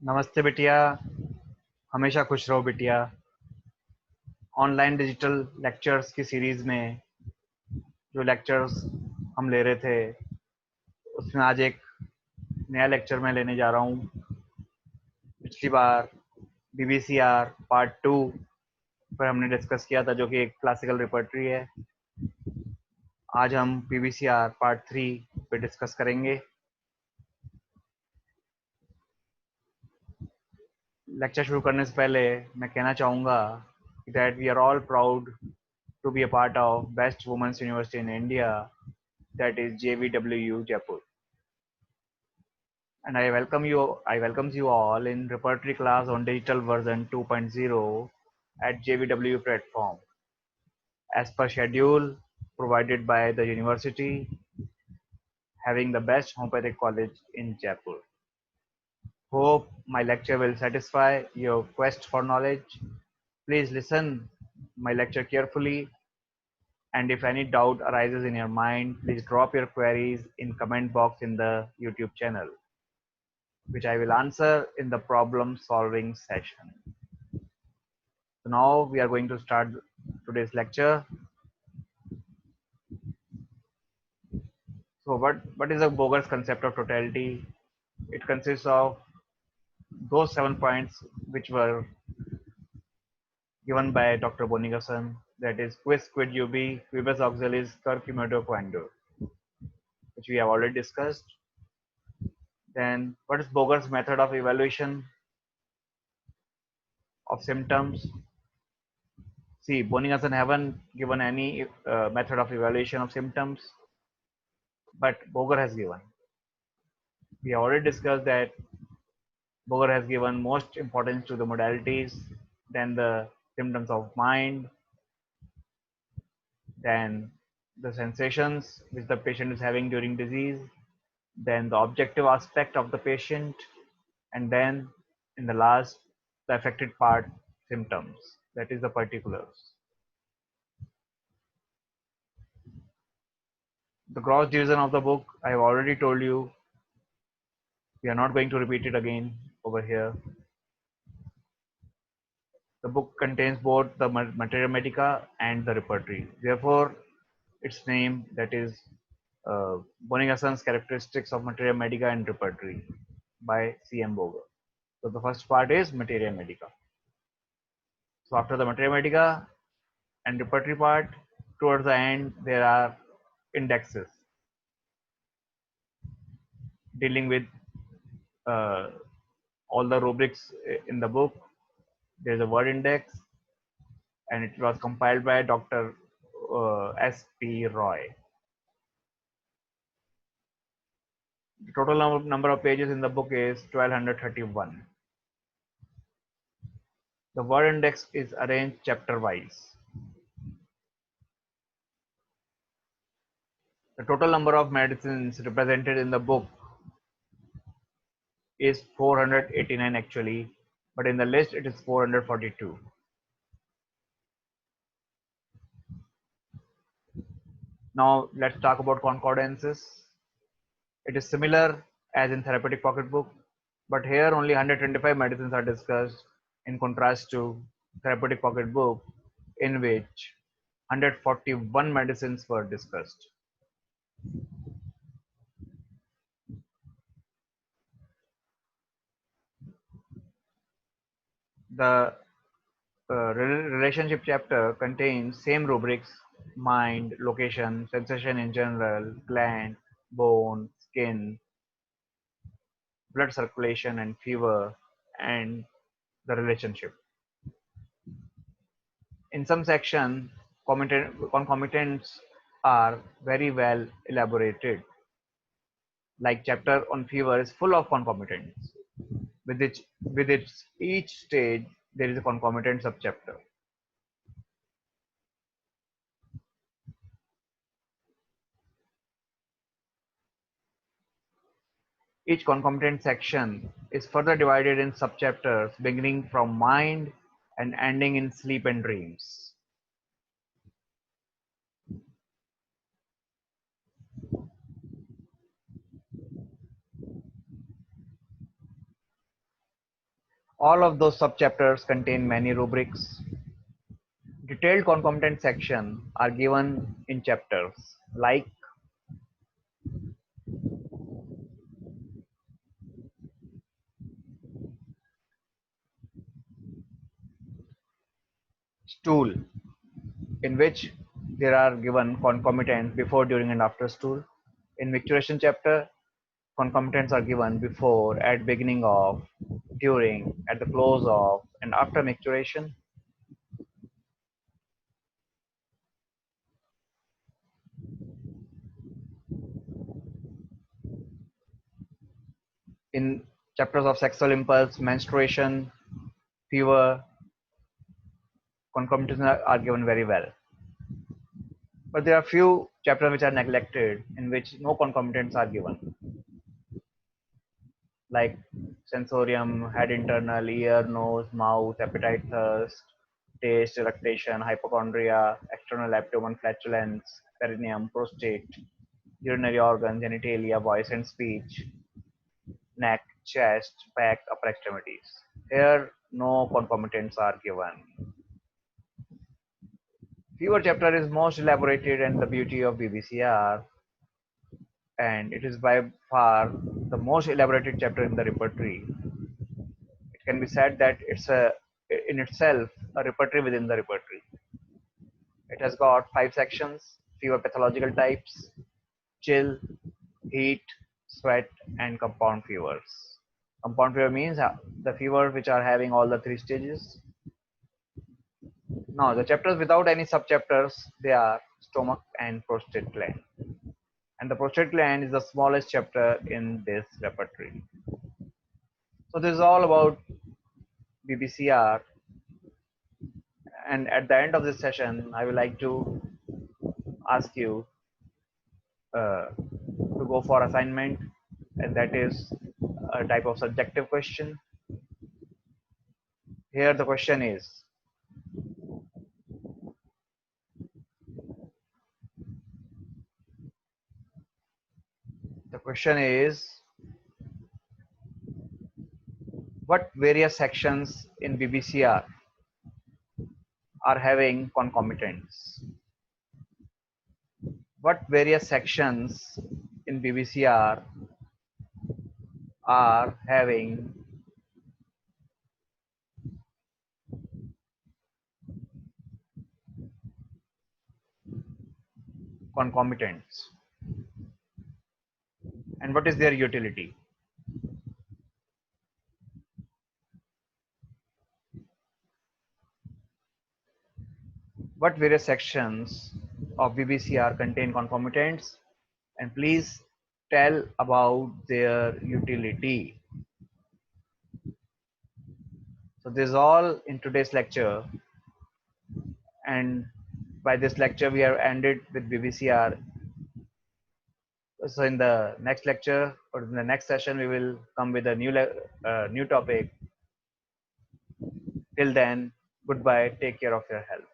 नमस्ते बिटिया। हमेशा खुश रहो बिटिया। ऑनलाइन डिजिटल लेक्चर्स की सीरीज में जो लेक्चर्स हम ले रहे थे उसमें आज एक नया लेक्चर मैं लेने जा रहा हूँ। पिछली बार बीबीसीआर पार्ट 2 पर हमने डिस्कस किया था, जो कि एक क्लासिकल रिपर्टरी है। आज हम बीबीसीआर पार्ट 3 पे डिस्कस करेंगे। लेक्चर शुरू करने से पहले मैं कहना चाहूँगा that we are all proud to be a part of Best Women's University in India, that is JVWU Jaipur. And I welcomes you all in repertory class on digital version 2.0 at JVW platform. As per schedule provided by the university, having the best homeopathic college in Jaipur. Hope my lecture will satisfy your quest for knowledge. Please listen my lecture carefully, and if any doubt arises in your mind, please drop your queries in comment box in the YouTube channel, which I will answer in the problem solving session. So now we are going to start today's lecture. So what is a Boger's concept of totality? It consists of those 7 points which were given by Dr. Bonigerson, that is quis quid ubi, quibus auxiliis, cur cumulato quando, which we have already discussed. Then what is Boger's method of evaluation of symptoms? See, Bonigerson haven't given any method of evaluation of symptoms, but Boger has given. We have already discussed that Boger has given most importance to the modalities, then the symptoms of mind, then the sensations which the patient is having during disease, then the objective aspect of the patient, and then in the last, the affected part symptoms, that is the particulars. The gross division of the book, I have already told you. We are not going to repeat it again over here. The book contains both the materia medica and the repertory. Therefore, its name, that is Bonigerson's Characteristics of Materia Medica and Repertory by C.M. Boger. So the first part is materia medica. So after the materia medica and repertory part, towards the end there are indexes dealing with uh, all the rubrics in the book. There is a word index, and it was compiled by Dr. S.P. Roy. The total number of pages in the book is 1231. The word index is arranged chapter wise. The total number of medicines represented in the book is 489 actually, but in the list it is 442. Now let's talk about concordances. It is similar as in therapeutic pocketbook, but here only 125 medicines are discussed, in contrast to therapeutic pocketbook, in which 141 medicines were discussed. The relationship chapter contains same rubrics: mind, location, sensation in general, gland, bone, skin, blood circulation and fever, and the relationship. In some section, concomitants are very well elaborated. Like chapter on fever is full of concomitants. With its each stage, there is a concomitant subchapter. Each concomitant section is further divided in subchapters beginning from mind and ending in sleep and dreams. All of those subchapters contain many rubrics. Detailed concomitant sections are given in chapters like stool, in which there are given concomitants before, during, and after stool. In micturition chapter, concomitants are given before, at beginning of, during, at the close of, and after micturition. In chapters of sexual impulse, menstruation, fever, concomitants are given very well. But there are few chapters which are neglected, in which no concomitants are given, like sensorium, head internal, ear, nose, mouth, appetite, thirst, taste, eructation, hypochondria, external abdomen, flatulence, perineum, prostate, urinary organ, genitalia, voice and speech, neck, chest, back, upper extremities. Here, no concomitants are given. Fever chapter is most elaborated and the beauty of BBCR, and it is by far the most elaborated chapter in the repertory. It can be said that it's in itself a repertory within the repertory. It has got 5 sections: fever pathological types, chill, heat, sweat, and compound fevers. Compound fever means the fever which are having all the 3 stages. Now, the chapters without any subchapters, they are stomach and prostate gland. And the prostate gland is the smallest chapter in this repertory. So this is all about BBCR. And at the end of this session, I would like to ask you to go for assignment, and that is a type of subjective question. Here the question is, what various sections in BBCR are having concomitants? What various sections in BBCR are having concomitants, and what is their utility? What various sections of BBCR contain concomitants, and please tell about their utility. So this is all in today's lecture, and by this lecture we have ended with BBCR. So in the next lecture or in the next session we will come with a new topic. Till then, goodbye, take care of your health.